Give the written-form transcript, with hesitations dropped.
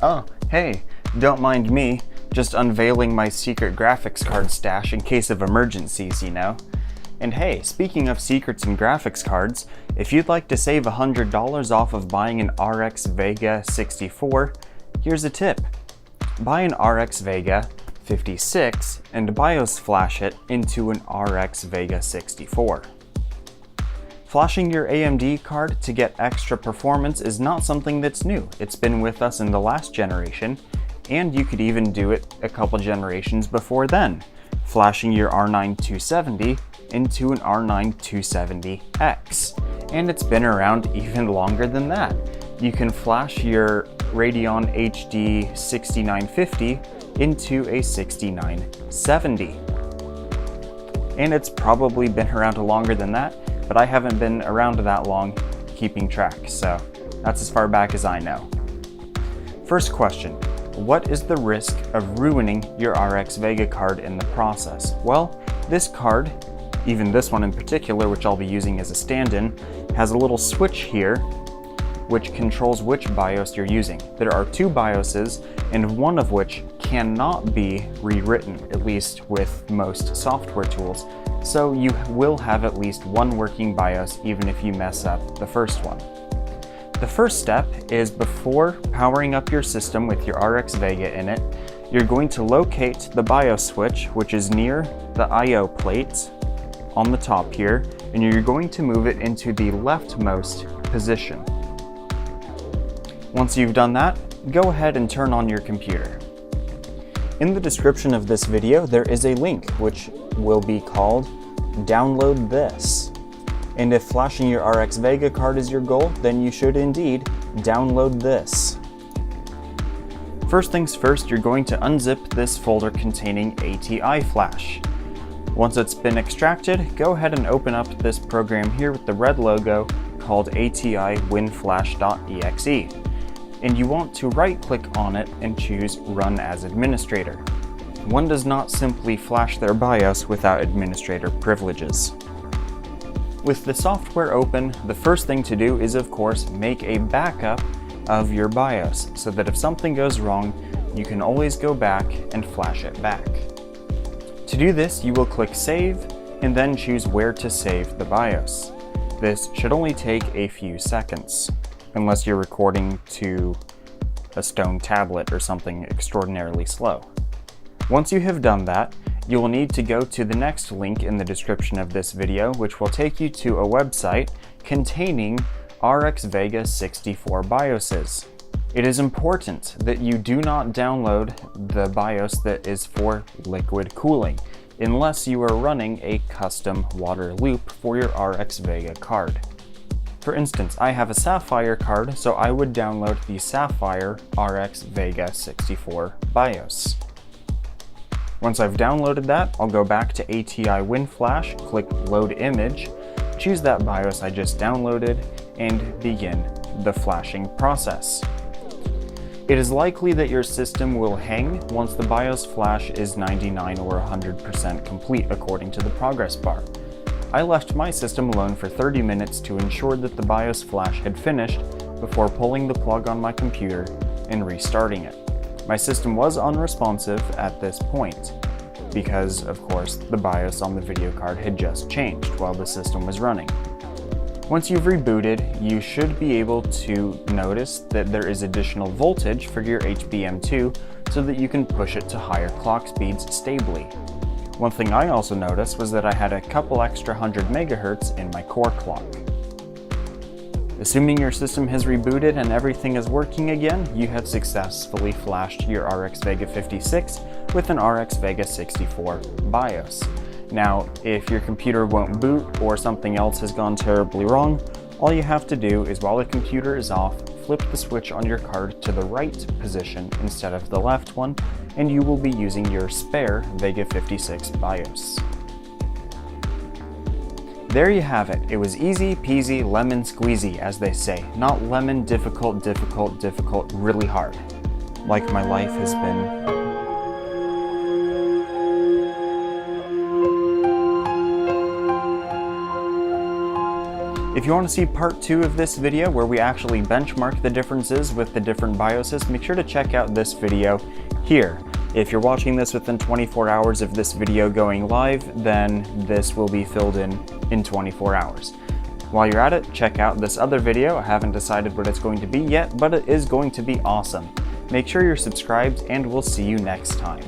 Oh, hey, don't mind me, just unveiling my secret graphics card stash in case of emergencies, you know? And hey, speaking of secrets and graphics cards, if you'd like to save $100 off of buying an RX Vega 64, here's a tip. Buy an RX Vega 56 and BIOS flash it into an RX Vega 64. Flashing your AMD card to get extra performance is not something that's new. It's been with us in the last generation, and you could even do it a couple generations before then, flashing your R9 270 into an R9 270X. And it's been around even longer than that. You can flash your Radeon HD 6950 into a 6970. And it's probably been around longer than that, but I haven't been around that long keeping track, so that's as far back as I know. First question, what is the risk of ruining your RX Vega card in the process? Well, this card, even this one in particular, which I'll be using as a stand-in, has a little switch here which controls which BIOS you're using. There are two BIOSes, and one of which cannot be rewritten, at least with most software tools. So you will have at least one working BIOS even if you mess up the first one. The first step is, before powering up your system with your RX Vega in it, you're going to locate the BIOS switch, which is near the I/O plate on the top here, and you're going to move it into the leftmost position. Once you've done that, go ahead and turn on your computer. In the description of this video, there is a link which will be called Download This. And if flashing your RX Vega card is your goal, then you should indeed download this. First things first, you're going to unzip this folder containing ATI Flash. Once it's been extracted, go ahead and open up this program here with the red logo called ATI WinFlash.exe. And you want to right-click on it and choose Run as Administrator. One does not simply flash their BIOS without administrator privileges. With the software open, the first thing to do is, of course, make a backup of your BIOS so that if something goes wrong, you can always go back and flash it back. To do this, you will click Save and then choose where to save the BIOS. This should only take a few seconds, unless you're recording to a stone tablet or something extraordinarily slow. Once you have done that, you will need to go to the next link in the description of this video, which will take you to a website containing RX Vega 64 BIOSes. It is important that you do not download the BIOS that is for liquid cooling, unless you are running a custom water loop for your RX Vega card. For instance, I have a Sapphire card, so I would download the Sapphire RX Vega 64 BIOS. Once I've downloaded that, I'll go back to ATI WinFlash, click Load Image, choose that BIOS I just downloaded, and begin the flashing process. It is likely that your system will hang once the BIOS flash is 99 or 100% complete according to the progress bar. I left my system alone for 30 minutes to ensure that the BIOS flash had finished before pulling the plug on my computer and restarting it. My system was unresponsive at this point because, of course, the BIOS on the video card had just changed while the system was running. Once you've rebooted, you should be able to notice that there is additional voltage for your HBM2 so that you can push it to higher clock speeds stably. One thing I also noticed was that I had a couple extra 100 megahertz in my core clock. Assuming your system has rebooted and everything is working again, you have successfully flashed your RX Vega 56 with an RX Vega 64 BIOS. Now, if your computer won't boot or something else has gone terribly wrong, all you have to do is, while the computer is off, flip the switch on your card to the right position instead of the left one, and you will be using your spare Vega 56 BIOS. There you have it. It was easy peasy lemon squeezy, as they say. Not lemon difficult, really hard, like my life has been. If you want to see part 2 of this video where we actually benchmark the differences with the different BIOSes, make sure to check out this video here. If you're watching this within 24 hours of this video going live, then this will be filled in 24 hours. While you're at it, check out this other video. I haven't decided what it's going to be yet, but it is going to be awesome. Make sure you're subscribed, and we'll see you next time.